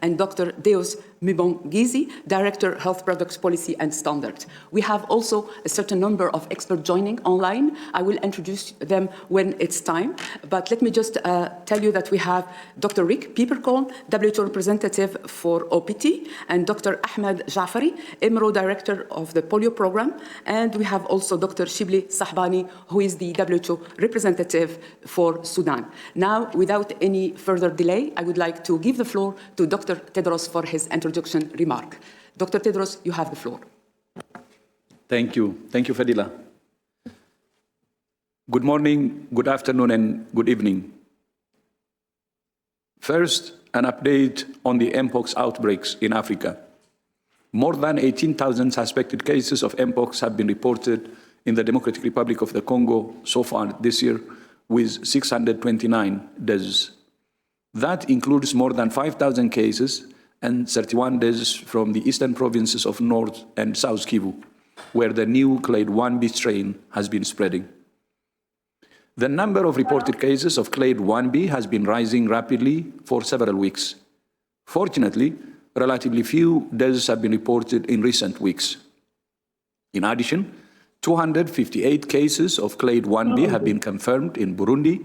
and Dr. Deus Mibongizi, Director, Health Products Policy and Standards. We have also a certain number of experts joining online. I will introduce them when it's time, but let me just tell you that we have Dr. Rick Pieperkorn, WHO representative for OPT, and Dr. Ahmed Jafari, EMRO Director of the Polio Program, and we have also Dr. Shibli Sahbani, who is the WHO representative for Sudan. Now, without any further delay, I would like to give the floor to Dr. Tedros for his introduction remark. Dr. Tedros, you have the floor. Thank you. Thank you, Fadila. Good morning, good afternoon, and good evening. First, an update on the MPOX outbreaks in Africa. More than 18,000 suspected cases of MPOX have been reported in the Democratic Republic of the Congo so far this year, with 629 deaths. That includes more than 5,000 cases and 31 deaths from the eastern provinces of North and South Kivu, where the new clade 1b strain has been spreading. The number of reported cases of clade 1b has been rising rapidly for several weeks. Fortunately, relatively few deaths have been reported in recent weeks. In addition, 258 cases of clade 1b have been confirmed in Burundi,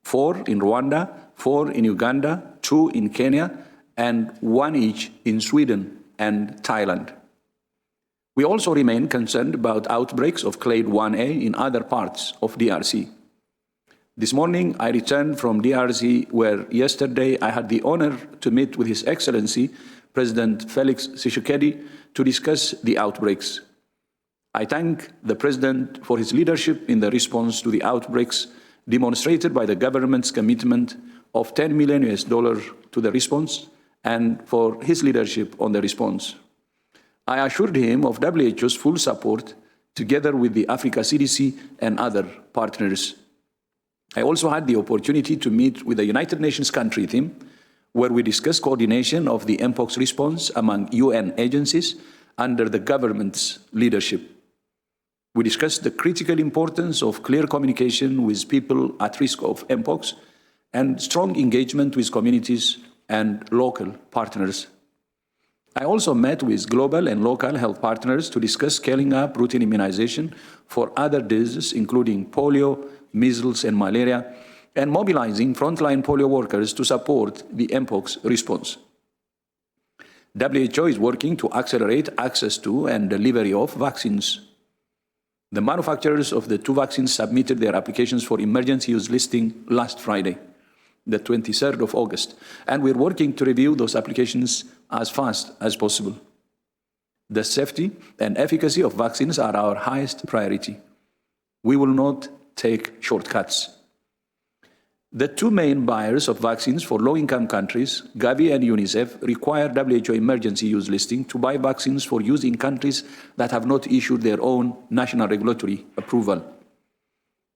4 in Rwanda, 4 in Uganda, 2 in Kenya, and 1 each in Sweden and Thailand. We also remain concerned about outbreaks of clade 1a in other parts of DRC. This morning, I returned from DRC, where yesterday I had the honor to meet with His Excellency, President Felix Tshisekedi, to discuss the outbreaks. I thank the President for his leadership in the response to the outbreaks, demonstrated by the government's commitment of $10 million to the response, and for his leadership on the response. I assured him of WHO's full support, together with the Africa CDC and other partners. I also had the opportunity to meet with the United Nations country team, where we discussed coordination of the MPOX response among UN agencies under the government's leadership. We discussed the critical importance of clear communication with people at risk of MPOX and strong engagement with communities and local partners. I also met with global and local health partners to discuss scaling up routine immunization for other diseases, including polio, measles, and malaria, and mobilizing frontline polio workers to support the MPOX response. WHO is working to accelerate access to and delivery of vaccines. The manufacturers of the 2 vaccines submitted their applications for emergency use listing last Friday, the 23rd of August, and we're working to review those applications as fast as possible. The safety and efficacy of vaccines are our highest priority. We will not take shortcuts. The 2 main buyers of vaccines for low-income countries, Gavi and UNICEF, require WHO emergency use listing to buy vaccines for use in countries that have not issued their own national regulatory approval.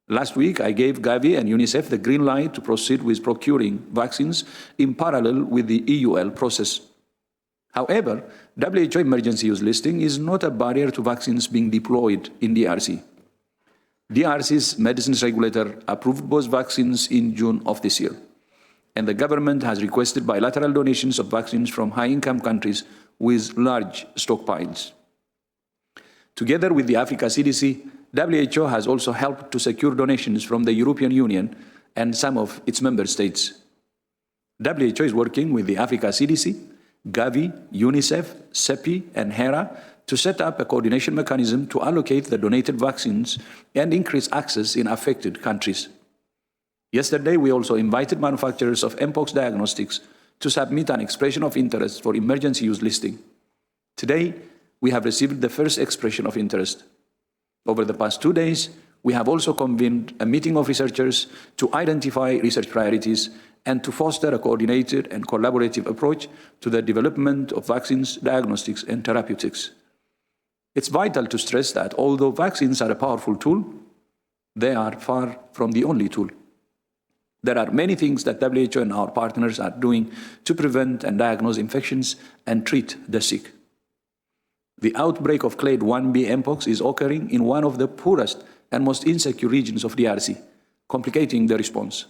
Last week, I gave Gavi and UNICEF the green light to proceed with procuring vaccines in parallel with the EUL process. However, WHO emergency use listing is not a barrier to vaccines being deployed in DRC. DRC's medicines regulator approved both vaccines in June of this year, and the government has requested bilateral donations of vaccines from high-income countries with large stockpiles. Together with the Africa CDC, WHO has also helped to secure donations from the European Union and some of its member states. WHO is working with the Africa CDC, Gavi, UNICEF, CEPI, and HERA to set up a coordination mechanism to allocate the donated vaccines and increase access in affected countries. Yesterday, we also invited manufacturers of MPOX diagnostics to submit an expression of interest for emergency use listing. Today, we have received the first expression of interest. Over the past 2 days, we have also convened a meeting of researchers to identify research priorities and to foster a coordinated and collaborative approach to the development of vaccines, diagnostics, and therapeutics. It's vital to stress that although vaccines are a powerful tool, they are far from the only tool. There are many things that WHO and our partners are doing to prevent and diagnose infections and treat the sick. The outbreak of clade 1b MPOX is occurring in one of the poorest and most insecure regions of DRC, complicating the response.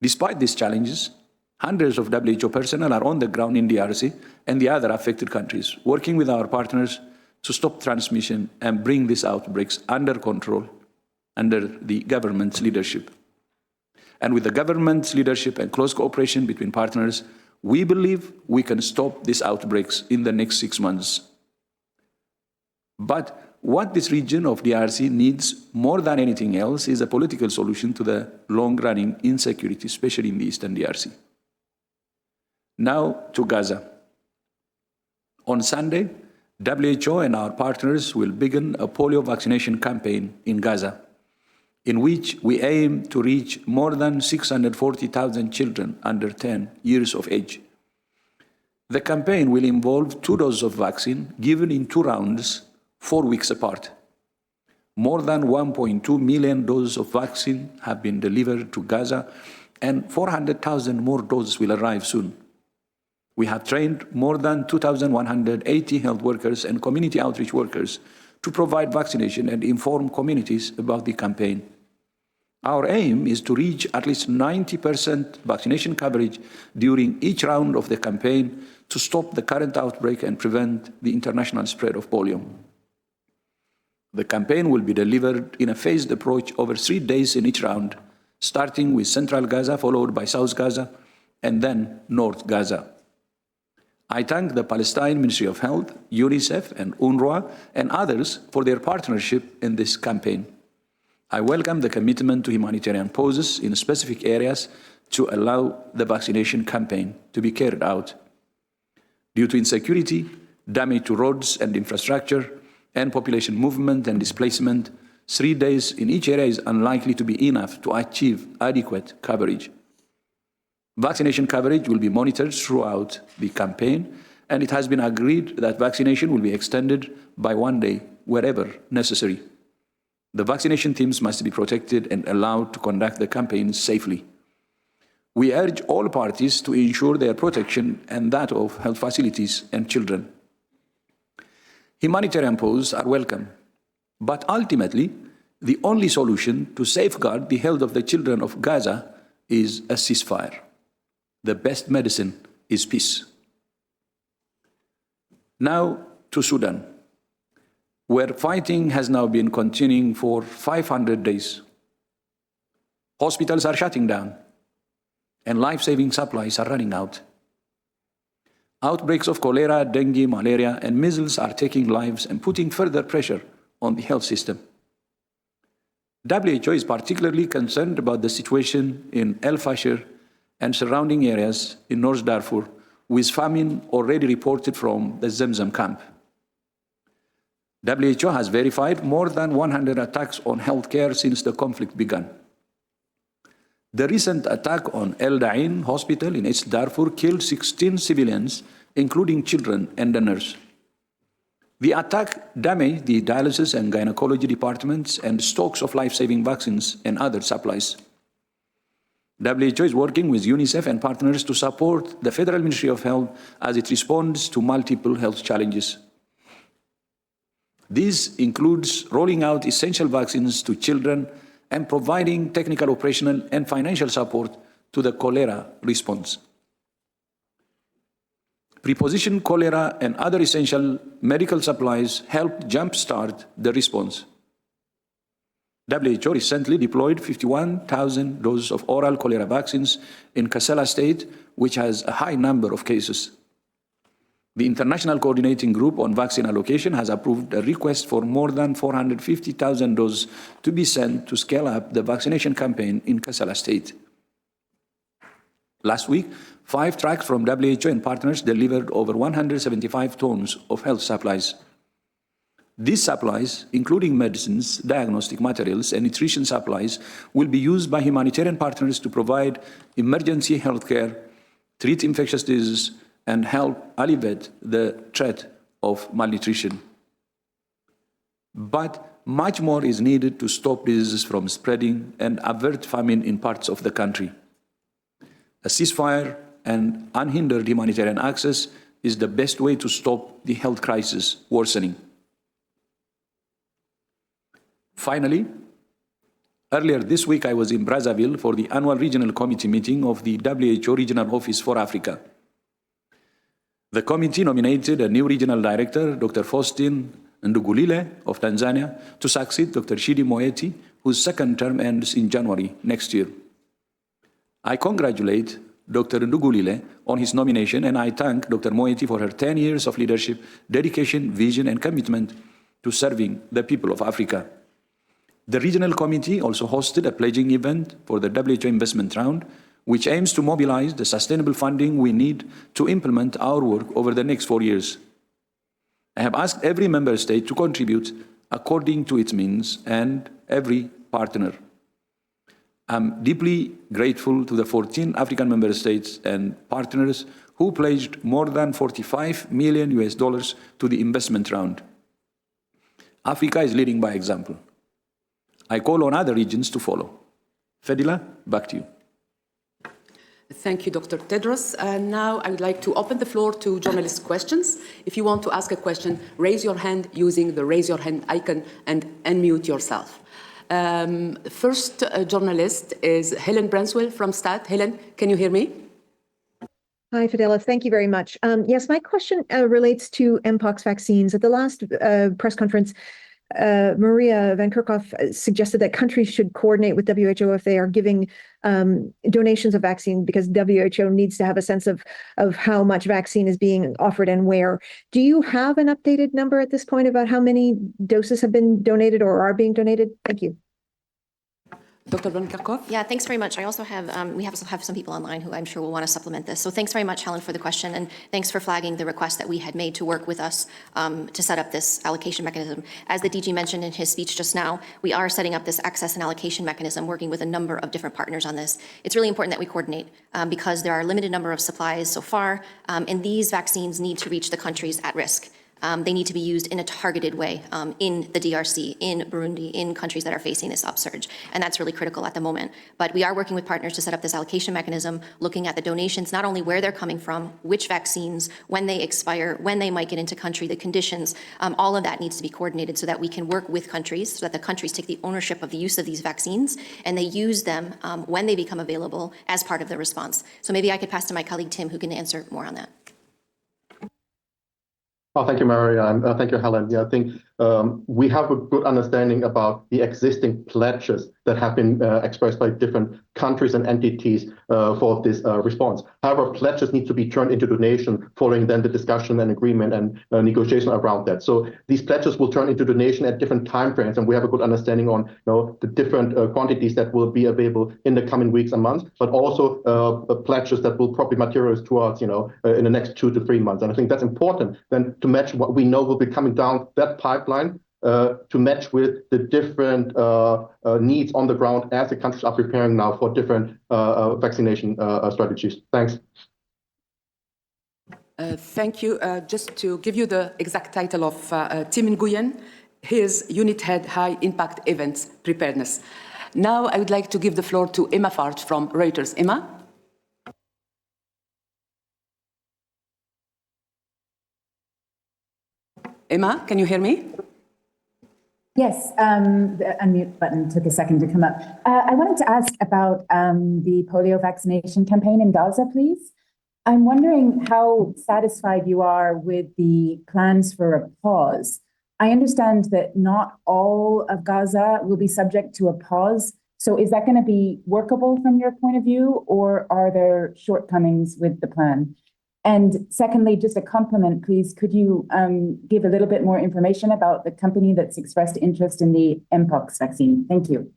Despite these challenges, Hundreds of WHO personnel are on the ground in DRC and the other affected countries, working with our partners to stop transmission and bring these outbreaks under control under the government's leadership. And with the government's leadership and close cooperation between partners, we believe we can stop these outbreaks in the next 6 months. But what this region of DRC needs more than anything else is a political solution to the long-running insecurity, especially in the eastern DRC. Now to Gaza. On Sunday, WHO and our partners will begin a polio vaccination campaign in Gaza, in which we aim to reach more than 640,000 children under 10 years of age. The campaign will involve 2 doses of vaccine given in 2 rounds, 4 weeks apart. More than 1.2 million doses of vaccine have been delivered to Gaza, and 400,000 more doses will arrive soon. We have trained more than 2,180 health workers and community outreach workers to provide vaccination and inform communities about the campaign. Our aim is to reach at least 90% vaccination coverage during each round of the campaign to stop the current outbreak and prevent the international spread of polio. The campaign will be delivered in a phased approach over 3 days in each round, starting with Central Gaza, followed by South Gaza, and then North Gaza. I thank the Palestine Ministry of Health, UNICEF, and UNRWA, and others for their partnership in this campaign. I welcome the commitment to humanitarian pauses in specific areas to allow the vaccination campaign to be carried out. Due to insecurity, damage to roads and infrastructure, and population movement and displacement, 3 days in each area is unlikely to be enough to achieve adequate coverage. Vaccination coverage will be monitored throughout the campaign, and it has been agreed that vaccination will be extended by 1 day wherever necessary. The vaccination teams must be protected and allowed to conduct the campaign safely. We urge all parties to ensure their protection and that of health facilities and children. Humanitarian pauses are welcome, but ultimately, the only solution to safeguard the health of the children of Gaza is a ceasefire. The best medicine is peace. Now to Sudan, where fighting has now been continuing for 500 days. Hospitals are shutting down, and life-saving supplies are running out. Outbreaks of cholera, dengue, malaria, and measles are taking lives and putting further pressure on the health system. WHO is particularly concerned about the situation in El Fasher and surrounding areas in North Darfur, with famine already reported from the Zamzam camp. WHO has verified more than 100 attacks on healthcare since the conflict began. The recent attack on El Da'in hospital in East Darfur killed 16 civilians, including children and a nurse. The attack damaged the dialysis and gynecology departments and stocks of life-saving vaccines and other supplies. WHO is working with UNICEF and partners to support the Federal Ministry of Health as it responds to multiple health challenges. This includes rolling out essential vaccines to children and providing technical, operational, and financial support to the cholera response. Prepositioned cholera and other essential medical supplies helped jumpstart the response. WHO recently deployed 51,000 doses of oral cholera vaccines in Kassala State, which has a high number of cases. The International Coordinating Group on Vaccine Allocation has approved a request for more than 450,000 doses to be sent to scale up the vaccination campaign in Kassala State. Last week, 5 trucks from WHO and partners delivered over 175 tons of health supplies. These supplies, including medicines, diagnostic materials, and nutrition supplies, will be used by humanitarian partners to provide emergency health care, treat infectious diseases, and help alleviate the threat of malnutrition. But much more is needed to stop diseases from spreading and avert famine in parts of the country. A ceasefire and unhindered humanitarian access is the best way to stop the health crisis worsening. Finally, Earlier this week, I was in Brazzaville for the annual regional committee meeting of the WHO Regional Office for Africa. The committee nominated a new regional director, Dr. Faustin Ndugulile of Tanzania, to succeed Dr. Shidi Moeti, whose second term ends in January next year. I congratulate Dr. Ndugulile on his nomination, and I thank Dr. Moeti for her 10 years of leadership, dedication, vision, and commitment to serving the people of Africa. The regional committee also hosted a pledging event for the WHO investment round, which aims to mobilize the sustainable funding we need to implement our work over the next 4 years. I have asked every member state to contribute according to its means and every partner. I'm deeply grateful to the 14 African member states and partners who pledged more than $45 million to the investment round. Africa is leading by example. I call on other regions to follow. Fedila, back to you. Thank you, Dr. Tedros. Now I would like to open the floor to journalist questions. If you want to ask a question, raise your hand using the raise your hand icon and unmute yourself. First journalist is Helen Branswell from STAT. Helen, can you hear me? Hi, Fadela. Thank you very much. Yes, my question relates to MPOX vaccines. At the last press conference, Maria Van Kerkhove suggested that countries should coordinate with WHO if they are giving donations of vaccine, because WHO needs to have a sense of how much vaccine is being offered and where. Do you have an updated number at this point about how many doses have been donated or are being donated? Thank you. Dr. Van Kerkhove? Yeah, thanks very much. I also have, we also have some people online who I'm sure will want to supplement this. So thanks very much, Helen, for the question, and thanks for flagging the request that we had made to work with us to set up this allocation mechanism. As the DG mentioned in his speech just now, we are setting up this access and allocation mechanism, working with a number of different partners on this. It's really important that we coordinate because there are a limited number of supplies so far, and these vaccines need to reach the countries at risk. They need to be used in a targeted way in the DRC, in Burundi, in countries that are facing this upsurge. And that's really critical at the moment. But we are working with partners to set up this allocation mechanism, looking at the donations, not only where they're coming from, which vaccines, when they expire, when they might get into country, the conditions, all of that needs to be coordinated so that we can work with countries, so that the countries take the ownership of the use of these vaccines and they use them when they become available as part of the response. So maybe I could pass to my colleague Tim, who can answer more on that. Oh, thank you, Maria, and thank you, Helen. Yeah, I think we have a good understanding about the existing pledges that have been expressed by different countries and entities for this response. However, pledges need to be turned into donation following then the discussion and agreement and negotiation around that. So these pledges will turn into donation at different timeframes, and we have a good understanding on the different quantities that will be available in the coming weeks and months, but also pledges that will probably materialize towards in the next 2 to 3 months. And I think that's important then to match what we know will be coming down that pipeline to match with the different needs on the ground as the countries are preparing now for different vaccination strategies. Thanks. Thank you. Just to give you the exact title of Tim Nguyen, his unit head high impact events preparedness. Now I would like to give the floor to Emma Farge from Reuters. Emma? Emma, can you hear me? Yes, the unmute button took a second to come up. I wanted to ask about the polio vaccination campaign in Gaza, please. I'm wondering how satisfied you are with the plans for a pause. I understand that not all of Gaza will be subject to a pause. So is that going to be workable from your point of view, or are there shortcomings with the plan? And secondly, just a compliment, please, could you give a little bit more information about the company that's expressed interest in the MPOX vaccine? Thank you.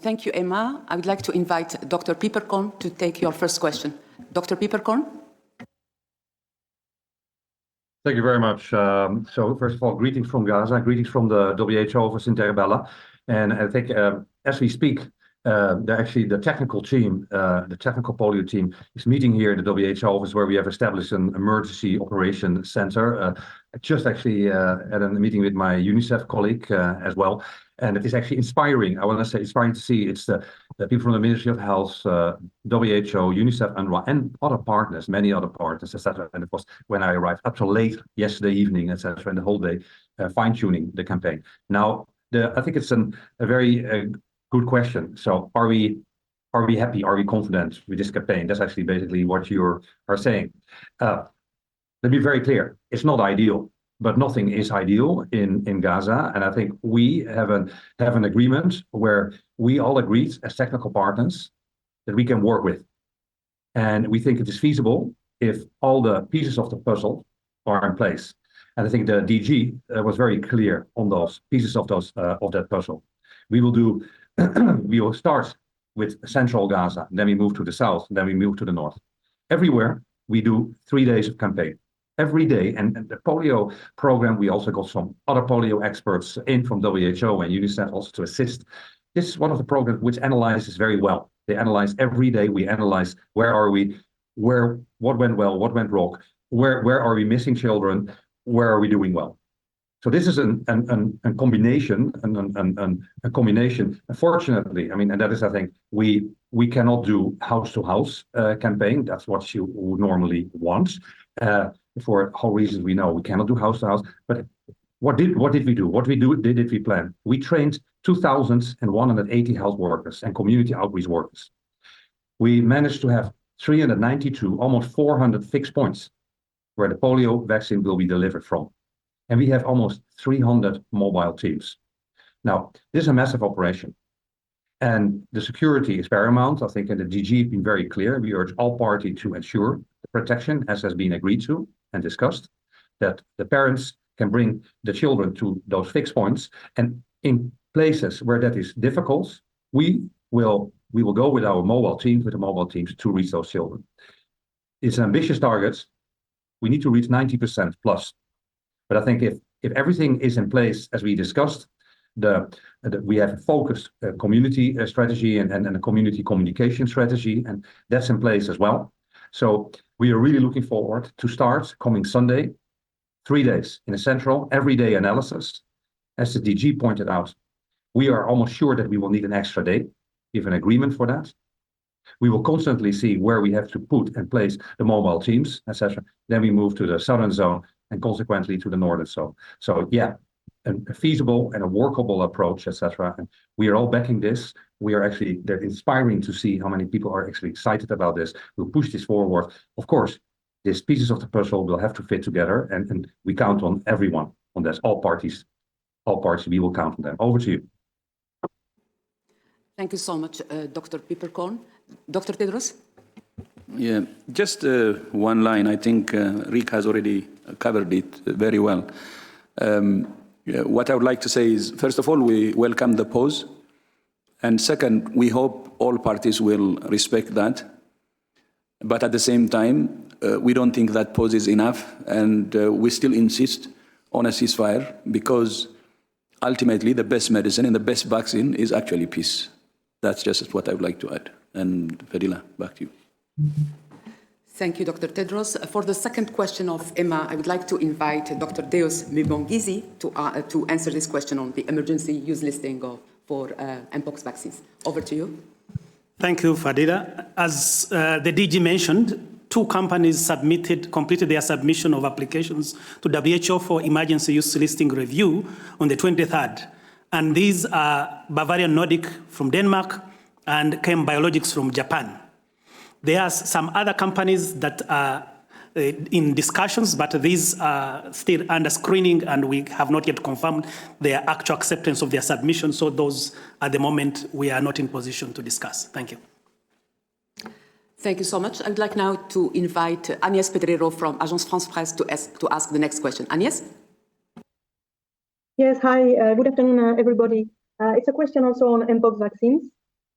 Thank you, Emma. I would like to invite Dr. Pieperkorn to take your first question. Dr. Pieperkorn? Thank you very much. So first of all, greetings from Gaza, greetings from the WHO office in Terabella. And I think as we speak, the technical team, the technical polio team is meeting here in the WHO office where we have established an emergency operation center. I just actually had a meeting with my UNICEF colleague as well. And it is actually inspiring. I want to say inspiring to see it's the people from the Ministry of Health, WHO, UNICEF, UNRWA, and other partners, many other partners, etc. And it was when I arrived up till late yesterday evening, etc., and the whole day fine-tuning the campaign. Now, I think it's a very good question. So are we happy? Are we confident with this campaign? That's actually basically what you are saying. Let me be very clear. It's not ideal, but nothing is ideal in Gaza. And I think we have an agreement where we all agreed as technical partners that we can work with. And we think it is feasible if all the pieces of the puzzle are in place. And I think the DG was very clear on those pieces of that puzzle. We will start with central Gaza, then we move to the south, then we move to the north. Everywhere we do 3 days of campaign. Every day, and the polio program, we also got some other polio experts in from WHO and UNICEF also to assist. This is one of the programs which analyzes very well. They analyze every day. We analyze where are we, what went well, what went wrong, where are we missing children, where are we doing well. So this is a combination, a combination. Unfortunately, I mean, and that is, I think, we cannot do house-to-house campaign. That's what you would normally want. For whole reasons we know we cannot do house-to-house. But what did we do? What did we plan? We trained 2,180 health workers and community outreach workers. We managed to have 392, almost 400 fixed points where the polio vaccine will be delivered from. And we have almost 300 mobile teams. Now, this is a massive operation. And the security is paramount. I think, and the DG has been very clear. We urge all parties to ensure the protection, as has been agreed to and discussed, that the parents can bring the children to those fixed points. And in places where that is difficult, we will go with our mobile teams, to reach those children. It's an ambitious target. We need to reach 90% plus. But I think if everything is in place, as we discussed, we have a focused community strategy and a community communication strategy, and that's in place as well. So we are really looking forward to start coming Sunday, 3 days in a central everyday analysis. As the DG pointed out, we are almost sure that we will need an extra day. We have an agreement for that. We will constantly see where we have to put and place the mobile teams, etc. Then we move to the southern zone and consequently to the northern zone. So yeah, a feasible and a workable approach, etc. And we are all backing this. They're inspiring to see how many people are actually excited about this. We'll push this forward. Of course, these pieces of the puzzle will have to fit together, and we count on everyone on this. All parties, we will count on them. Over to you. Thank you so much, Dr. Pieperkorn. Dr. Tedros? Yeah, just one line. I think Rick has already covered it very well. What I would like to say is, first of all, we welcome the pause. And second, we hope all parties will respect that. But at the same time, we don't think that pause is enough. And we still insist on a ceasefire because ultimately the best medicine and the best vaccine is actually peace. That's just what I would like to add. And Fadila, back to you. Thank you, Dr. Tedros. For the second question of Emma, I would like to invite Dr. Deus Mibongizi to answer this question on the emergency use listing for MPOX vaccines. Over to you. Thank you, Fadila. As the DG mentioned, 2 companies completed their submission of applications to WHO for emergency use listing review on the 23rd. And these are Bavarian Nordic from Denmark and Chem Biologics from Japan. There are some other companies that are in discussions, but these are still under screening and we have not yet confirmed their actual acceptance of their submission. So those, at the moment, we are not in position to discuss. Thank you. Thank you so much. I'd like now to invite Agnès Pedrero from Agence France Presse to ask the next question. Agnès? Yes, hi, good afternoon, everybody. It's a question also on MPOX vaccines.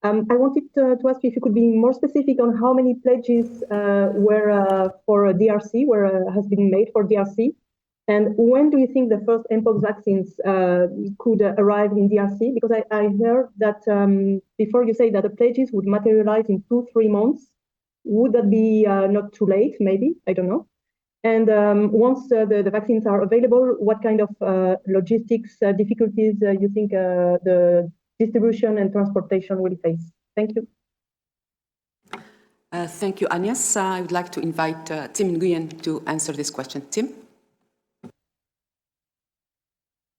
I wanted to ask you if you could be more specific on how many pledges were for DRC, has been made for DRC, and when do you think the first MPOX vaccines could arrive in DRC? Because I heard that before you say that the pledges would materialize in 2-3 months. Would that be not too late, maybe? I don't know. And once the vaccines are available, what kind of logistics difficulties you think the distribution and transportation will face? Thank you. Thank you, Agnès. I would like to invite Tim Nguyen to answer this question. Tim?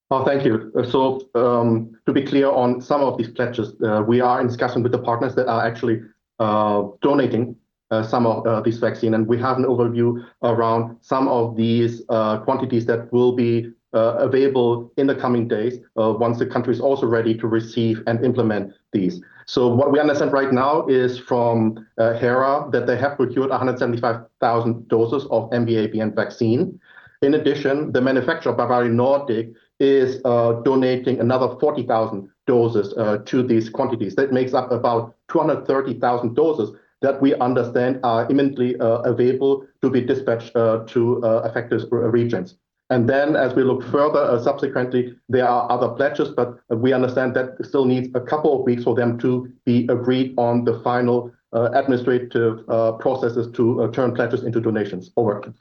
Oh, thank you. To be clear on some of these pledges, we are in discussion with the partners that are actually donating some of this vaccine, and we have an overview around some of these quantities that will be available in the coming days once the country is also ready to receive and implement these. So what we understand right now is from HERA that they have procured 175,000 doses of MVA-BN vaccine. In addition, the manufacturer Bavarian Nordic is donating another 40,000 doses to these quantities. That makes up about 230,000 doses that we understand are imminently available to be dispatched to affected regions. And then as we look further, subsequently, there are other pledges, but we understand that still needs a couple of weeks for them to be agreed on the final administrative processes to turn pledges into donations. Over.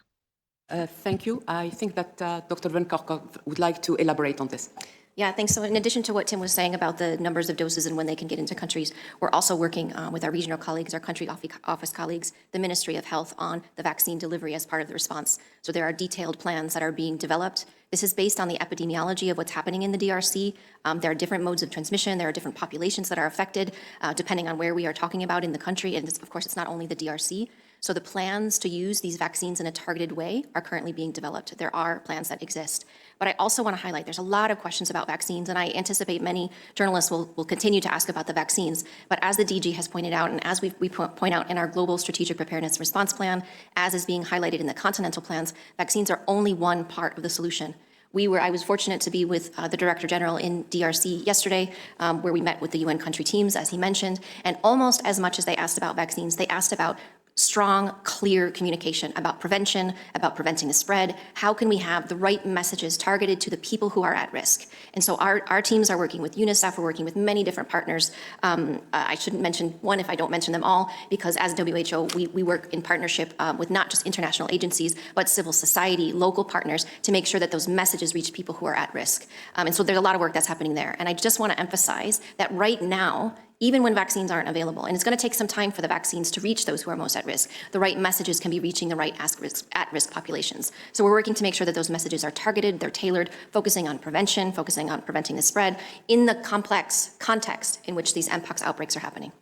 Thank you. I think that Dr. Van Kerkhove would like to elaborate on this. Yeah, thanks. So in addition to what Tim was saying about the numbers of doses and when they can get into countries, we're also working with our regional colleagues, our country office colleagues, the Ministry of Health on the vaccine delivery as part of the response. So there are detailed plans that are being developed. This is based on the epidemiology of what's happening in the DRC. There are different modes of transmission. There are different populations that are affected depending on where we are talking about in the country. And of course, it's not only the DRC. So the plans to use these vaccines in a targeted way are currently being developed. There are plans that exist. But I also want to highlight there's a lot of questions about vaccines, and I anticipate many journalists will continue to ask about the vaccines. But as the DG has pointed out, and as we point out in our Global Strategic Preparedness Response Plan, as is being highlighted in the continental plans, vaccines are only one part of the solution. I was fortunate to be with the Director General in DRC yesterday, where we met with the UN country teams, as he mentioned, and almost as much as they asked about vaccines, they asked about strong, clear communication about prevention, about preventing the spread. How can we have the right messages targeted to the people who are at risk? And so our teams are working with UNICEF, we're working with many different partners. I shouldn't mention one if I don't mention them all, because as WHO, we work in partnership with not just international agencies, but civil society, local partners, to make sure that those messages reach people who are at risk. And so there's a lot of work that's happening there. And I just want to emphasize that right now, even when vaccines aren't available, and it's going to take some time for the vaccines to reach those who are most at risk, the right messages can be reaching the right at-risk populations. So we're working to make sure that those messages are targeted, they're tailored, focusing on prevention, focusing on preventing the spread in the complex context in which these MPOX outbreaks are happening.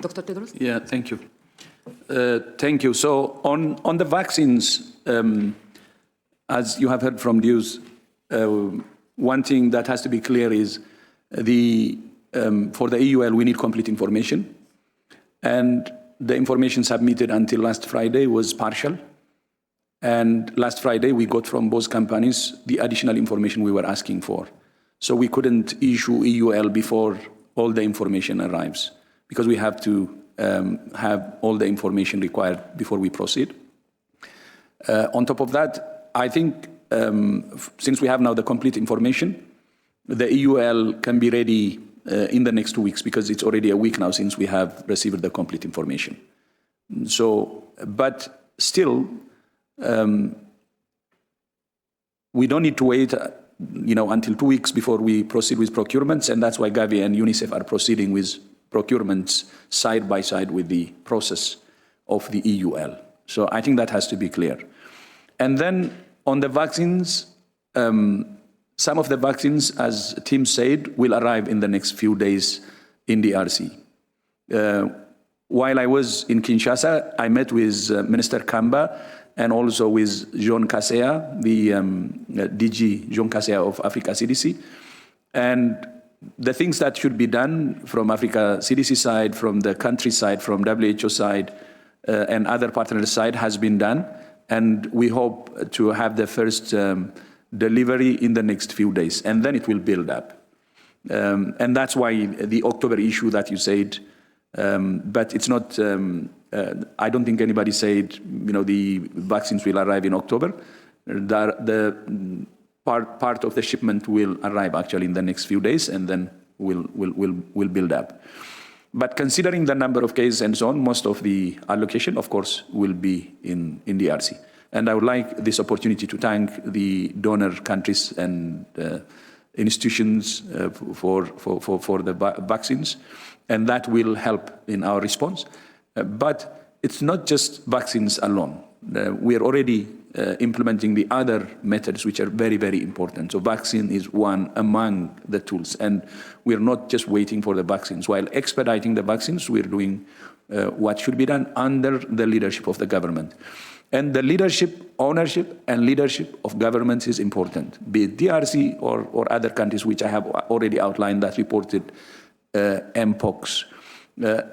Dr. Tedros? Yeah, thank you. Thank you. So on the vaccines, as you have heard from Deus, one thing that has to be clear is for the EUL, we need complete information. And the information submitted until last Friday was partial. And last Friday, we got from both companies the additional information we were asking for. So we couldn't issue EUL before all the information arrives, because we have to have all the information required before we proceed. On top of that, I think since we have now the complete information, the EUL can be ready in the next 2 weeks, because it's already a week now since we have received the complete information. So, but still, we don't need to wait, until 2 weeks before we proceed with procurements, and that's why Gavi and UNICEF are proceeding with procurements side by side with the process of the EUL. So I think that has to be clear. And then on the vaccines, some of the vaccines, as Tim said, will arrive in the next few days in DRC. While I was in Kinshasa, I met with Minister Kamba and also with Jean Kassea, the DG Jean Kassea of Africa CDC. And the things that should be done from Africa CDC side, from the country side, from WHO side, and other partners side has been done. And we hope to have the first delivery in the next few days, and then it will build up. And that's why the October issue that you said, but it's not, I don't think anybody said, the vaccines will arrive in October. The part of the shipment will arrive actually in the next few days, and then will build up. But considering the number of cases and so on, most of the allocation, of course, will be in DRC. And I would like this opportunity to thank the donor countries and institutions for the vaccines, and that will help in our response. But it's not just vaccines alone. We are already implementing the other methods, which are very, very important. So vaccine is one among the tools. And we're not just waiting for the vaccines. While expediting the vaccines, we're doing what should be done under the leadership of the government. And the leadership, ownership and leadership of governments is important, be it DRC or other countries, which I have already outlined that reported MPOX.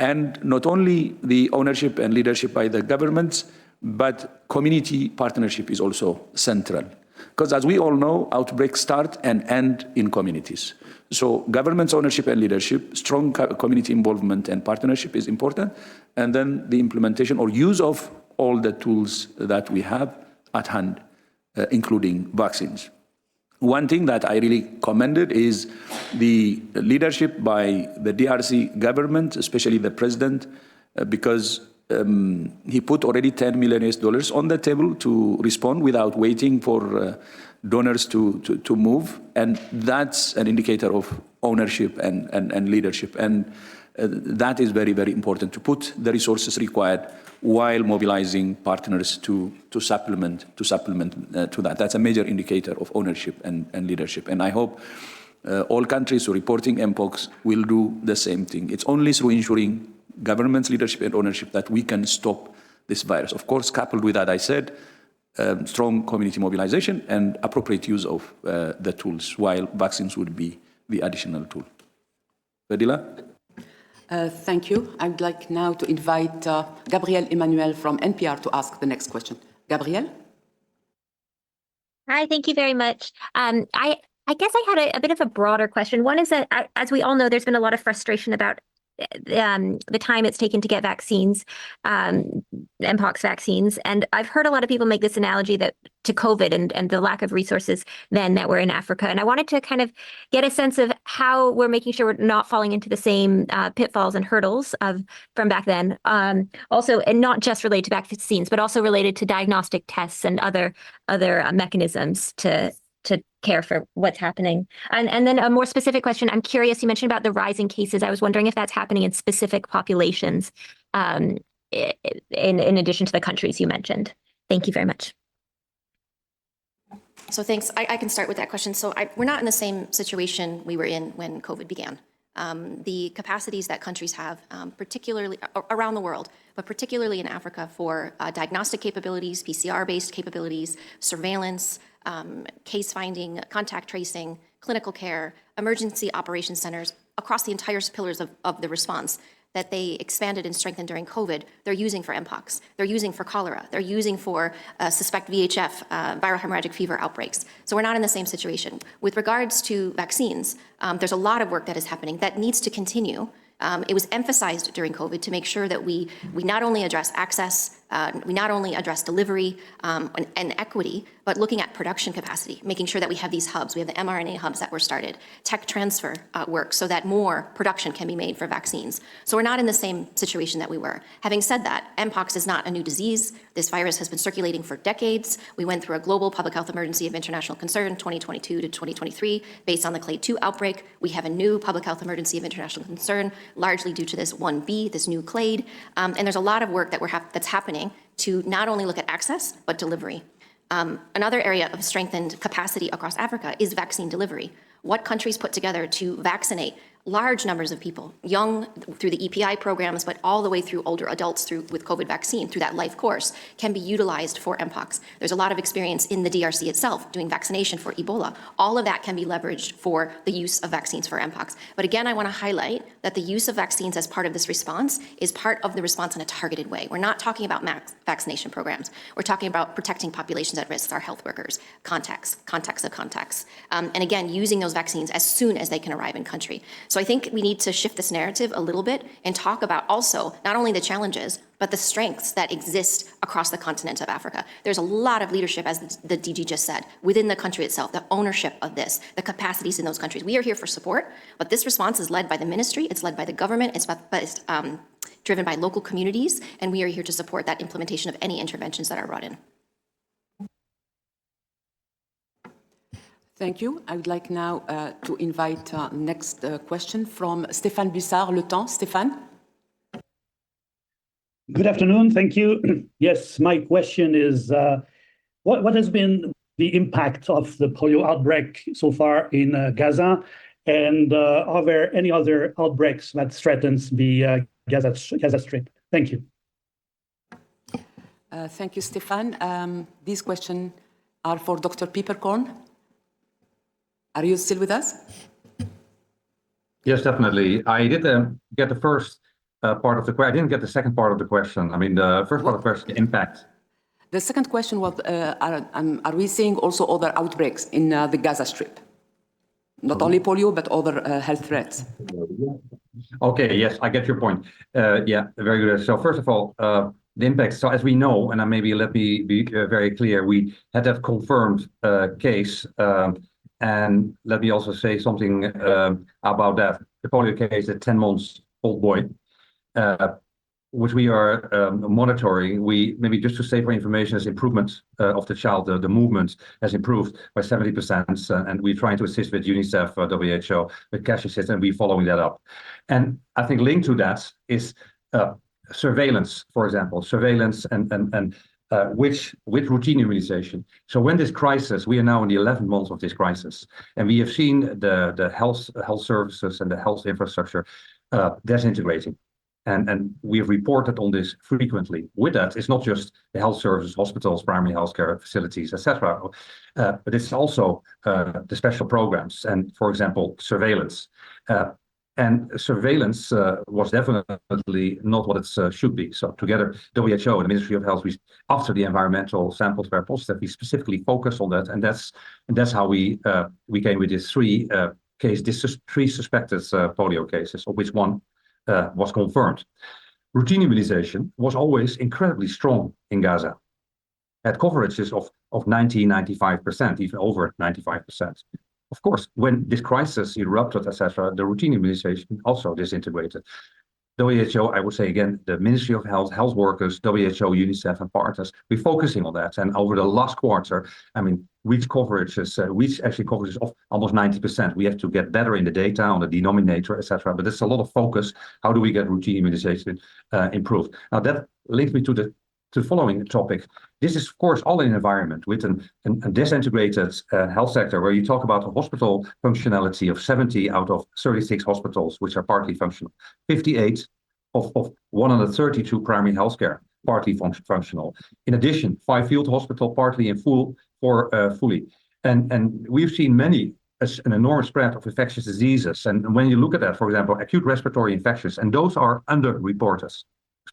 And not only the ownership and leadership by the governments, but community partnership is also central. Because as we all know, outbreaks start and end in communities. So government's ownership and leadership, strong community involvement and partnership is important. And then the implementation or use of all the tools that we have at hand, including vaccines. One thing that I really commended is the leadership by the DRC government, especially the president, because he put already $10 million on the table to respond without waiting for donors to move. And that's an indicator of ownership and leadership. And that is very, very important, to put the resources required while mobilizing partners to supplement to that. That's a major indicator of ownership and leadership. And I hope all countries reporting MPOX will do the same thing. It's only through ensuring government's leadership and ownership that we can stop this virus. Of course, coupled with that, I said, strong community mobilization and appropriate use of the tools, while vaccines would be the additional tool. Fadila? Thank you. I'd like now to invite Gabrielle Emmanuel from NPR to ask the next question. Gabrielle? Hi, thank you very much. I guess I had a bit of a broader question. One is that, as we all know, there's been a lot of frustration about the time it's taken to get vaccines, MPOX vaccines. And I've heard a lot of people make this analogy to COVID and the lack of resources then that were in Africa. And I wanted to kind of get a sense of how we're making sure we're not falling into the same pitfalls and hurdles from back then. Also, and not just related to vaccines, but also related to diagnostic tests and other mechanisms to care for what's happening. And then a more specific question, I'm curious, you mentioned about the rising cases. I was wondering if that's happening in specific populations in addition to the countries you mentioned. Thank you very much. So thanks. I can start with that question. So we're not in the same situation we were in when COVID began. The capacities that countries have, particularly around the world, but particularly in Africa, for diagnostic capabilities, PCR-based capabilities, surveillance, case finding, contact tracing, clinical care, emergency operations centers, across the entire pillars of the response that they expanded and strengthened during COVID, they're using for MPOX, they're using for cholera, they're using for suspect VHF, viral hemorrhagic fever outbreaks. So we're not in the same situation. With regards to vaccines, there's a lot of work that is happening that needs to continue. It was emphasized during COVID to make sure that we not only address access, we not only address delivery and equity, but looking at production capacity, making sure that we have these hubs. We have the mRNA hubs that were started, tech transfer work so that more production can be made for vaccines. So we're not in the same situation that we were. Having said that, MPOX is not a new disease. This virus has been circulating for decades. We went through a global public health emergency of international concern, 2022 to 2023, based on the clade 2 outbreak. We have a new public health emergency of international concern, largely due to this 1B, this new clade. And there's a lot of work that's happening to not only look at access, but delivery. Another area of strengthened capacity across Africa is vaccine delivery. What countries put together to vaccinate large numbers of people, young through the EPI programs, but all the way through older adults with COVID vaccine, through that life course, can be utilized for MPOX. There's a lot of experience in the DRC itself doing vaccination for Ebola. All of that can be leveraged for the use of vaccines for MPOX. But again, I want to highlight that the use of vaccines as part of this response is part of the response in a targeted way. We're not talking about mass vaccination programs. We're talking about protecting populations at risk, our health workers, contacts of contacts. And again, using those vaccines as soon as they can arrive in country. So I think we need to shift this narrative a little bit and talk about also not only the challenges, but the strengths that exist across the continent of Africa. There's a lot of leadership, as the DG just said, within the country itself, the ownership of this, the capacities in those countries. We are here for support, but this response is led by the ministry, it's led by the government, it's driven by local communities, and we are here to support that implementation of any interventions that are brought in. Thank you. I would like now to invite next question from Stéphane Bussard, Le Temps. Stéphane? Good afternoon. Thank you. Yes, my question is what has been the impact of the polio outbreak so far in Gaza? And are there any other outbreaks that threatens the Gaza Strip? Thank you. Thank you, Stefan. These questions are for Dr. Pieperkorn. Are you still with us? Yes, definitely. I did get the first part of the question. I didn't get the second part of the question. I mean, the first part of the question, the impact. The second question was, are we seeing also other outbreaks in the Gaza Strip? Not only polio, but other health threats. Okay, yes, I get your point. Yeah, very good. So first of all, the impact. So as we know, and maybe let me be very clear, we had that confirmed case. And let me also say something about that. The polio case, a 10-month-old boy, which we are monitoring. We maybe just to say for information, is improvement of the child, the movement has improved by 70%, and we're trying to assist with UNICEF, WHO, with cash assistance, and we're following that up. And I think linked to that is surveillance, for example, surveillance and with routine immunization. So when this crisis, we are now in the 11th month of this crisis, and we have seen the health services and the health infrastructure disintegrating. And we have reported on this frequently. With that, it's not just the health services, hospitals, primary healthcare facilities, etc., but it's also the special programs and, for example, surveillance. And surveillance was definitely not what it should be. So together, WHO and the Ministry of Health, after the environmental samples were positive, we specifically focused on that, and that's how we came with these three suspected polio cases, of which one was confirmed. Routine immunization was always incredibly strong in Gaza, at coverages of 90-95%, even over 95%. Of course, when this crisis erupted, etc., the routine immunization also disintegrated. WHO, I would say again, the Ministry of Health, health workers, WHO, UNICEF, and partners, we're focusing on that. And over the last quarter, I mean, reach coverages of almost 90%. We have to get better in the data on the denominator, etc. But there's a lot of focus. How do we get routine immunization improved? Now that links me to the following topic. This is, of course, all in an environment with a disintegrated health sector where you talk about a hospital functionality of 70 out of 36 hospitals, which are partly functional, 58 of 132 primary healthcare, partly functional. In addition, 5 field hospital, partly in fully. And we've seen an enormous spread of infectious diseases. And when you look at that, for example, acute respiratory infections, and those are underreported.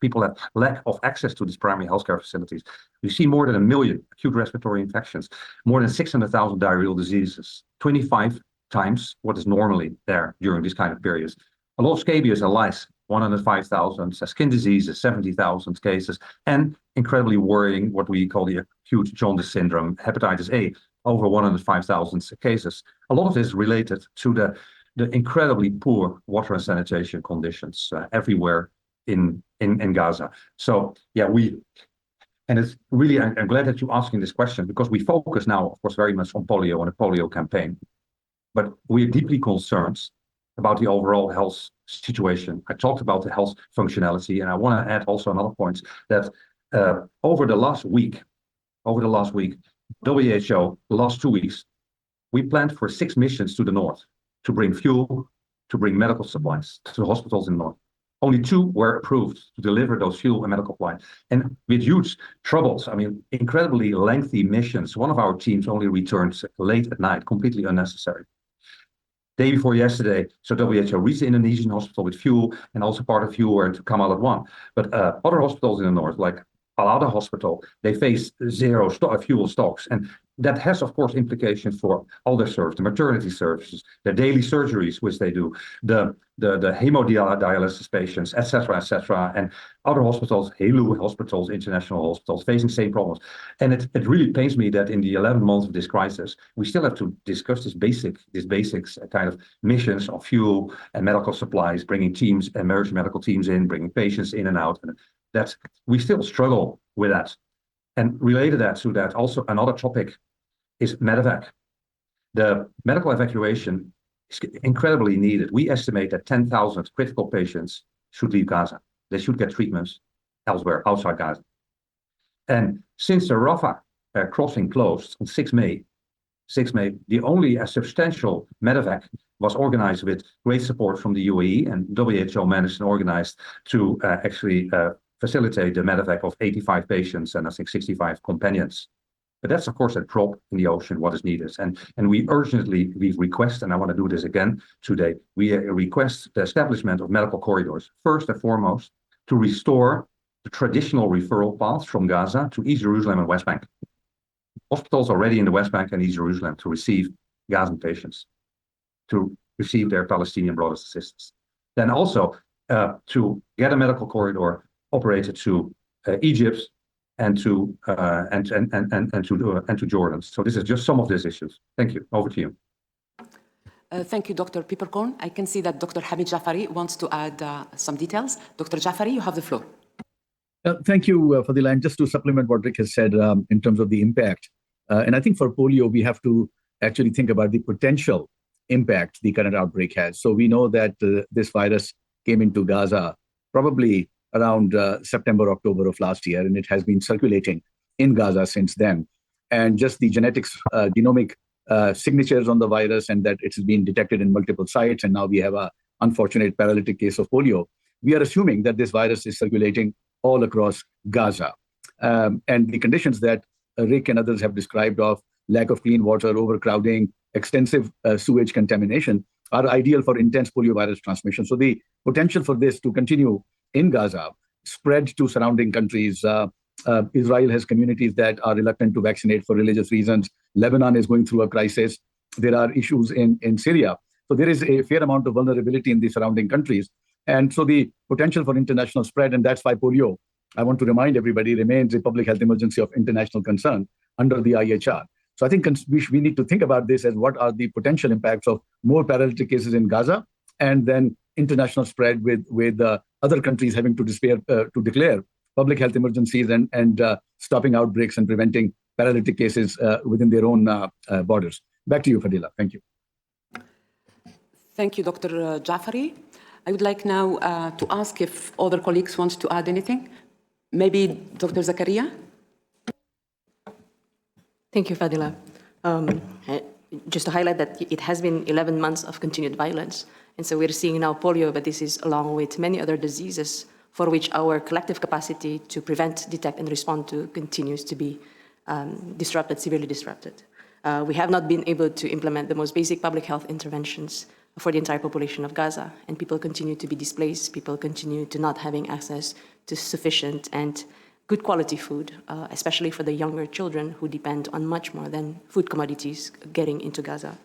People have lack of access to these primary healthcare facilities. We see more than 1 million acute respiratory infections, more than 600,000 diarrheal diseases, 25 times what is normally there during this kind of periods. A lot of scabies and lice, 105,000, skin diseases, 70,000 cases, and incredibly worrying, what we call the acute jaundice syndrome, hepatitis A, over 105,000 cases. A lot of this is related to the incredibly poor water and sanitation conditions everywhere in Gaza. So yeah, and it's really, I'm glad that you're asking this question, because we focus now, of course, very much on polio and a polio campaign, but we're deeply concerned about the overall health situation. I talked about the health functionality, and I want to add also another point that over the last week, WHO, the last 2 weeks, we planned for 6 missions to the north to bring fuel, to bring medical supplies to the hospitals in the north. Only 2 were approved to deliver those fuel and medical supplies. And with huge troubles, I mean, incredibly lengthy missions. One of our teams only returned late at night, completely unnecessary. Day before yesterday, so WHO reached the Indonesian hospital with fuel, and also part of fuel were to come out at 1. But other hospitals in the north, like Al-Ada Hospital, they face zero fuel stocks. And that has, of course, implications for all their services, the maternity services, the daily surgeries, which they do, the hemodialysis patients, etc., and other hospitals, HELU hospitals, international hospitals, facing same problems. And it really pains me that in the 11 months of this crisis, we still have to discuss this basics kind of missions of fuel and medical supplies, bringing teams, emergency medical teams in, bringing patients in and out. And that's, we still struggle with that. And related to that, also another topic is medevac. The medical evacuation is incredibly needed. We estimate that 10,000 critical patients should leave Gaza. They should get treatments elsewhere, outside Gaza. And since the Rafah crossing closed on 6 May. 6 May, the only substantial medevac was organized with great support from the UAE, and WHO managed and organized to actually facilitate the medevac of 85 patients and I think 65 companions. But that's, of course, a drop in the ocean, what is needed. And we request, and I want to do this again today, we request the establishment of medical corridors, first and foremost, to restore the traditional referral paths from Gaza to East Jerusalem and West Bank. Hospitals already in the West Bank and East Jerusalem to receive Gazan patients, to receive their Palestinian brothers and sisters. Then also to get a medical corridor operated to Egypt and to Jordan. So this is just some of these issues. Thank you. Over to you. Thank you, Dr. Pieperkorn. I can see that Dr. Hamid Jafari wants to add some details. Dr. Jafari, you have the floor. Thank you, Fadila. And just to supplement what Rick has said in terms of the impact, and I think for polio, we have to actually think about the potential impact the current outbreak has. So we know that this virus came into Gaza probably around September, October of last year, and it has been circulating in Gaza since then. And just the genetics, genomic signatures on the virus, and that it's been detected in multiple sites, and now we have an unfortunate paralytic case of polio. We are assuming that this virus is circulating all across Gaza. And the conditions that Rick and others have described of lack of clean water, overcrowding, extensive sewage contamination are ideal for intense poliovirus transmission. So the potential for this to continue in Gaza, spread to surrounding countries. Israel has communities that are reluctant to vaccinate for religious reasons. Lebanon is going through a crisis. There are issues in Syria. So there is a fair amount of vulnerability in the surrounding countries. And so the potential for international spread, and that's why polio, I want to remind everybody, remains a public health emergency of international concern under the IHR. So I think we need to think about this as what are the potential impacts of more paralytic cases in Gaza, and then international spread with other countries having to declare public health emergencies and stopping outbreaks and preventing paralytic cases within their own borders. Back to you, Fadila. Thank you. Thank you, Dr. Jafari. I would like now to ask if other colleagues want to add anything. Maybe Dr. Zakaria? Thank you, Fadila. Just to highlight that it has been 11 months of continued violence. And so we're seeing now polio, but this is along with many other diseases for which our collective capacity to prevent, detect, and respond to continues to be disrupted, severely disrupted. We have not been able to implement the most basic public health interventions for the entire population of Gaza, and people continue to be displaced, people continue to not having access to sufficient and good quality food, especially for the younger children who depend on much more than food commodities getting into Gaza.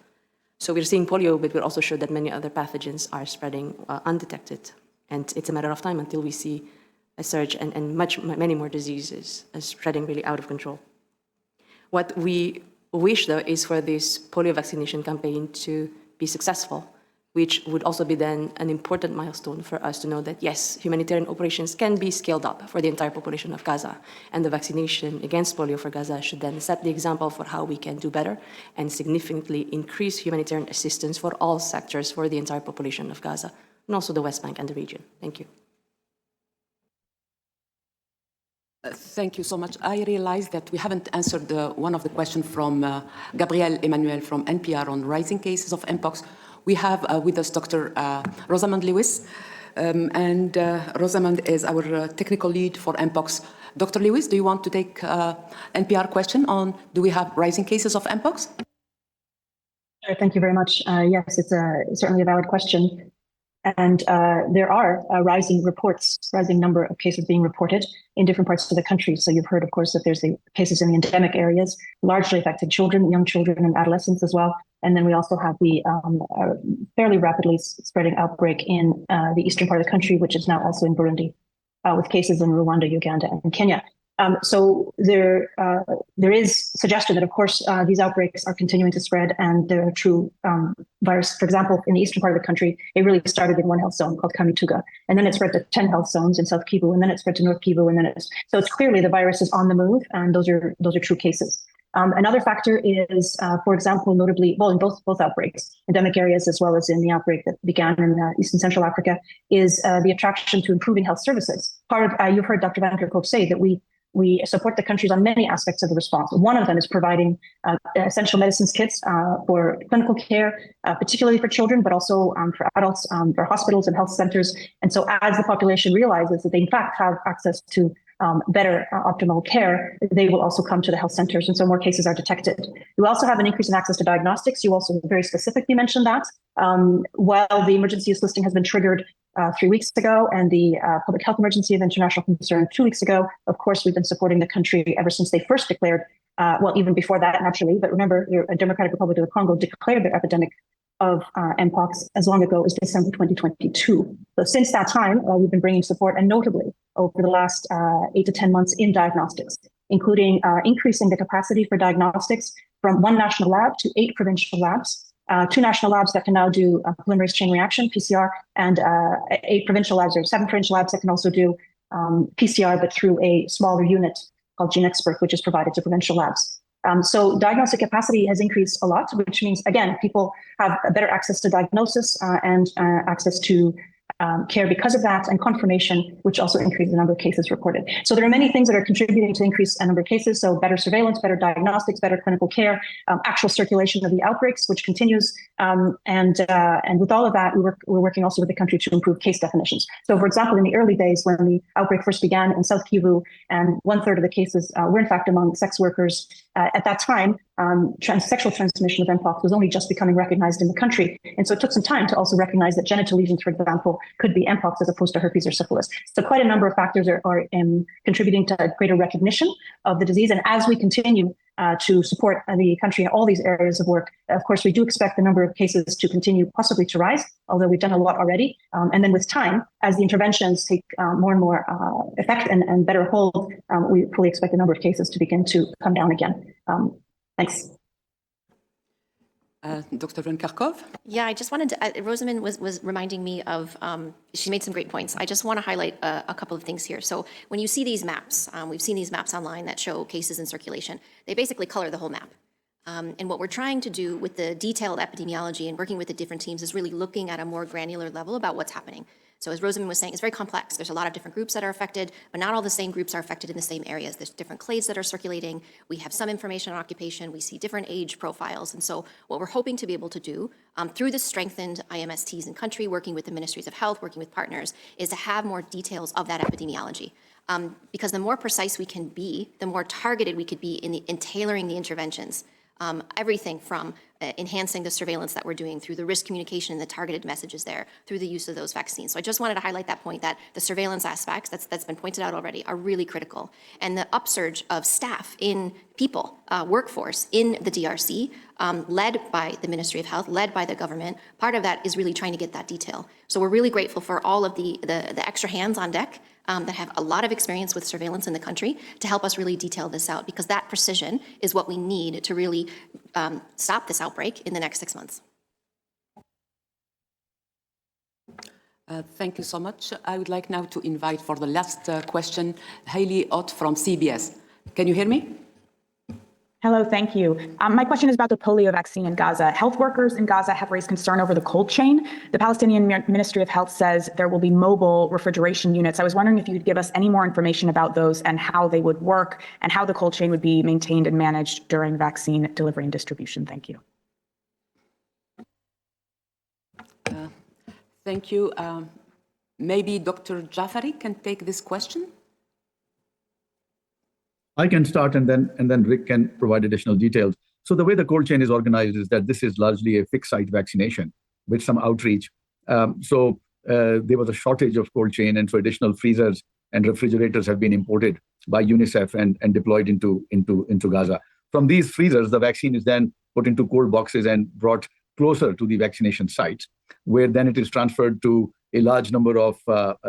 So we're seeing polio, but we're also sure that many other pathogens are spreading undetected. And it's a matter of time until we see a surge and many more diseases spreading really out of control. What we wish, though, is for this polio vaccination campaign to be successful, which would also be then an important milestone for us to know that, yes, humanitarian operations can be scaled up for the entire population of Gaza. And the vaccination against polio for Gaza should then set the example for how we can do better and significantly increase humanitarian assistance for all sectors for the entire population of Gaza, and also the West Bank and the region. Thank you. Thank you so much. I realize that we haven't answered one of the questions from Gabriel Emmanuel from NPR on rising cases of MPOX. We have with us Dr. Rosamund Lewis, and Rosamund is our technical lead for MPOX. Dr. Lewis, do you want to take NPR question on do we have rising cases of MPOX? Sure, thank you very much. Yes, it's certainly a valid question. And there are rising number of cases being reported in different parts of the country. So you've heard, of course, that there's the cases in the endemic areas, largely affected children, young children and adolescents as well. And then we also have the fairly rapidly spreading outbreak in the eastern part of the country, which is now also in Burundi, with cases in Rwanda, Uganda, and Kenya. So there is suggestion that, of course, these outbreaks are continuing to spread, and they're a true virus. For example, in the eastern part of the country, it really started in one health zone called Kamituga, and then it spread to 10 health zones in South Kivu, and then it spread to North Kivu, and then so it's clearly the virus is on the move, and those are true cases. Another factor is, for example, notably, well, in both outbreaks, endemic areas as well as in the outbreak that began in East and Central Africa, is the attraction to improving health services. Part of you've heard Dr. Van Kerkhove say that we we support the countries on many aspects of the response. One of them is providing essential medicines kits for clinical care, particularly for children, but also for adults, for hospitals and health centers. And so as the population realizes that they in fact have access to better optimal care, they will also come to the health centers, and so more cases are detected. We also have an increase in access to diagnostics. You also very specifically mentioned that. While the emergency use listing has been triggered 3 weeks ago and the public health emergency of international concern 2 weeks ago, of course, we've been supporting the country ever since they first declared, well, even before that, naturally, but remember, the Democratic Republic of the Congo declared their epidemic of MPOX as long ago as December 2022. So since that time, we've been bringing support, and notably over the last 8 to 10 months in diagnostics, including increasing the capacity for diagnostics from 1 national lab to 8 provincial labs, 2 national labs that can now do polymerase chain reaction, PCR, and 8 provincial labs, or 7 provincial labs that can also do PCR, but through a smaller unit called GeneXpert, which is provided to provincial labs. So diagnostic capacity has increased a lot, which means, again, people have better access to diagnosis and access to care because of that, and confirmation, which also increases the number of cases reported. So there are many things that are contributing to increase the number of cases. So better surveillance, better diagnostics, better clinical care, actual circulation of the outbreaks, which continues. And with all of that, we're working also with the country to improve case definitions. So for example, in the early days when the outbreak first began in South Kivu, and 1/3 of the cases were in fact among sex workers, at that time, sexual transmission of MPOX was only just becoming recognized in the country. And so it took some time to also recognize that genital lesions, for example, could be MPOX as opposed to herpes or syphilis. So quite a number of factors are contributing to greater recognition of the disease. And as we continue to support the country in all these areas of work, of course, we do expect the number of cases to continue possibly to rise, although we've done a lot already. And then with time, as the interventions take more and more effect and better hold, we fully expect the number of cases to begin to come down again. Thanks. Dr. Van Kerkhove? Yeah, I just wanted to, Rosamond was reminding me of, she made some great points. I just want to highlight a couple of things here. So when you see these maps, we've seen these maps online that show cases in circulation. They basically color the whole map. And what we're trying to do with the detailed epidemiology and working with the different teams is really looking at a more granular level about what's happening. So as Rosamond was saying, it's very complex. There's a lot of different groups that are affected, but not all the same groups are affected in the same areas. There's different clades that are circulating. We have some information on occupation. We see different age profiles. And so what we're hoping to be able to do through the strengthened IMSTs in country, working with the ministries of health, working with partners, is to have more details of that epidemiology. Because the more precise we can be, the more targeted we could be in tailoring the interventions. Everything from enhancing the surveillance that we're doing through the risk communication and the targeted messages there, through the use of those vaccines. So I just wanted to highlight that point, that the surveillance aspects that's been pointed out already are really critical. And the upsurge of staff in people, workforce in the DRC, led by the Ministry of Health, led by the government, part of that is really trying to get that detail. So we're really grateful for all of the extra hands on deck that have a lot of experience with surveillance in the country to help us really detail this out, because that precision is what we need to really stop this outbreak in the next 6 months. Thank you so much. I would like now to invite for the last question, Hailey Ott from CBS. Can you hear me? Hello, thank you. My question is about the polio vaccine in Gaza. Health workers in Gaza have raised concern over the cold chain. The Palestinian Ministry of Health says there will be mobile refrigeration units. I was wondering if you could give us any more information about those and how they would work and how the cold chain would be maintained and managed during vaccine delivery and distribution. Thank you. Thank you. Maybe Dr. Jafari can take this question. I can start, and then Rick can provide additional details. So the way the cold chain is organized is that this is largely a fixed site vaccination with some outreach. There was a shortage of cold chain, and so additional freezers and refrigerators have been imported by UNICEF and deployed into Gaza. From these freezers, the vaccine is then put into cold boxes and brought closer to the vaccination sites, where then it is transferred to a large number of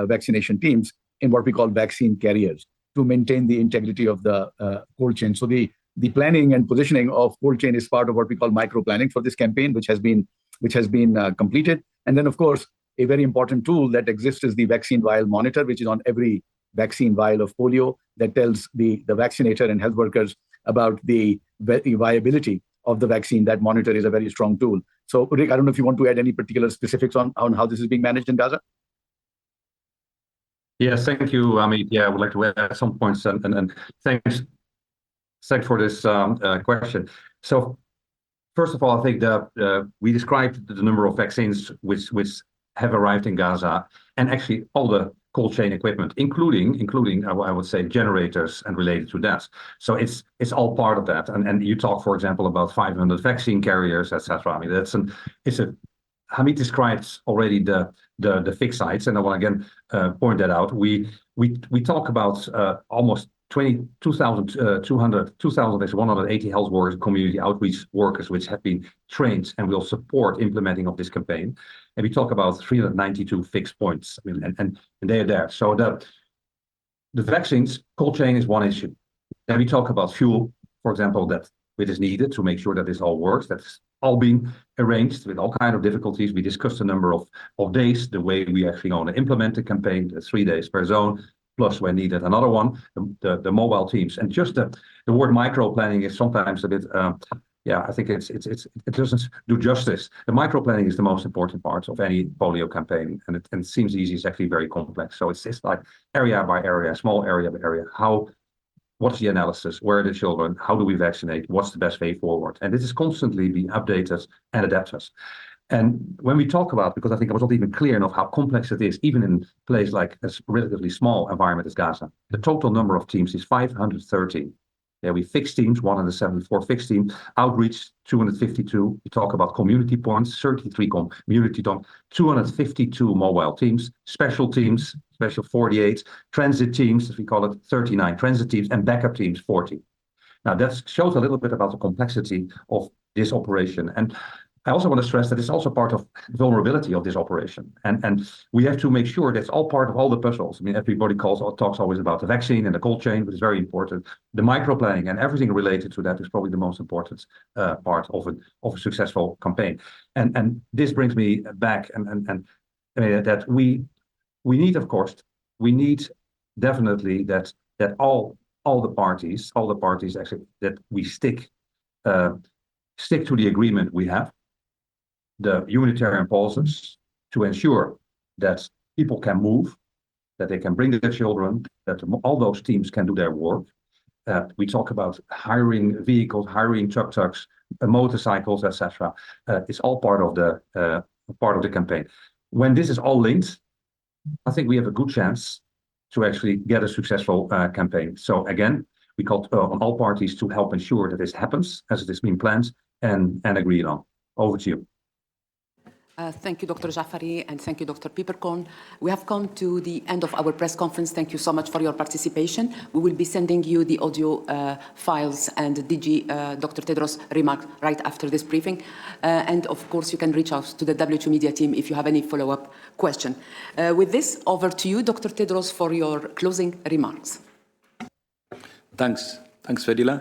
vaccination teams in what we call vaccine carriers, to maintain the integrity of the cold chain. So the planning and positioning of cold chain is part of what we call micro planning for this campaign, which has been completed. And then, of course, a very important tool that exists is the vaccine vial monitor, which is on every vaccine vial of polio, that tells the vaccinator and health workers about the viability of the vaccine. That monitor is a very strong tool. So, Rick, I don't know if you want to add any particular specifics on how this is being managed in Gaza. Yes, thank you, Amit. Yeah, I would like to add some points and thanks for this question. So first of all, I think that we described the number of vaccines which have arrived in Gaza, and actually all the cold chain equipment, including I would say generators and related to that. So it's all part of that. And you talk, for example, about 500 vaccine carriers, etc. I mean, Hamid describes already the fixed sites, and I want to again point that out. We talk about almost 2,180 health workers, community outreach workers, which have been trained and will support implementing of this campaign. And we talk about 392 fixed points. I mean, and they are there. So the vaccines, cold chain is one issue. Then we talk about fuel, for example, that which is needed to make sure that this all works. That's all being arranged with all kinds of difficulties. We discussed a number of days, the way we actually want to implement the campaign, the 3 days per zone, plus when needed another one, the mobile teams. And just the word micro planning is sometimes a bit, I think it doesn't do justice. The micro planning is the most important part of any polio campaign, and it seems easy, it's actually very complex. So it's like area by area, small area by area, what's the analysis? Where are the children? How do we vaccinate? What's the best way forward? And this is constantly being updated and adapted. And when we talk about, because I think I was not even clear enough how complex it is, even in a place like a relatively small environment as Gaza, the total number of teams is 530. Yeah, we fixed teams, 174 fixed teams, outreach 252. We talk about community points, 33 community points, 252 mobile teams, special 48, transit teams, as we call it, 39 transit teams, and backup teams, 40. Now that shows a little bit about the complexity of this operation. And I also want to stress that it's also part of vulnerability of this operation. And we have to make sure that's all part of all the puzzles. I mean, everybody talks always about the vaccine and the cold chain, which is very important. The micro planning and everything related to that is probably the most important part of a successful campaign. And this brings me back and that we need, of course, definitely that all the parties actually, that we stick to the agreement we have, the humanitarian pauses, to ensure that people can move, that they can bring their children, that all those teams can do their work. We talk about hiring vehicles, hiring trucks, motorcycles, etc. It's all part of the campaign. When this is all linked, I think we have a good chance to actually get a successful campaign. So again, we call on all parties to help ensure that this happens as it is being planned and agreed on. Over to you. Thank you, Dr. Jafari, and thank you, Dr. Pieperkorn. We have come to the end of our press conference. Thank you so much for your participation. We will be sending you the audio files and DG Dr. Tedros' remarks right after this briefing. And of course, you can reach out to the WHO media team if you have any follow-up question. With this, over to you, Dr. Tedros, for your closing remarks. Thanks, Fadila.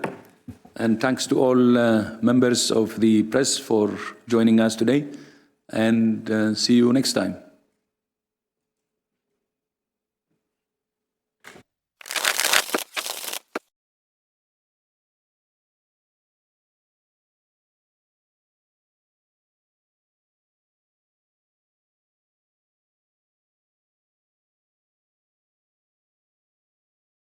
And thanks to all members of the press for joining us today. And see you next time.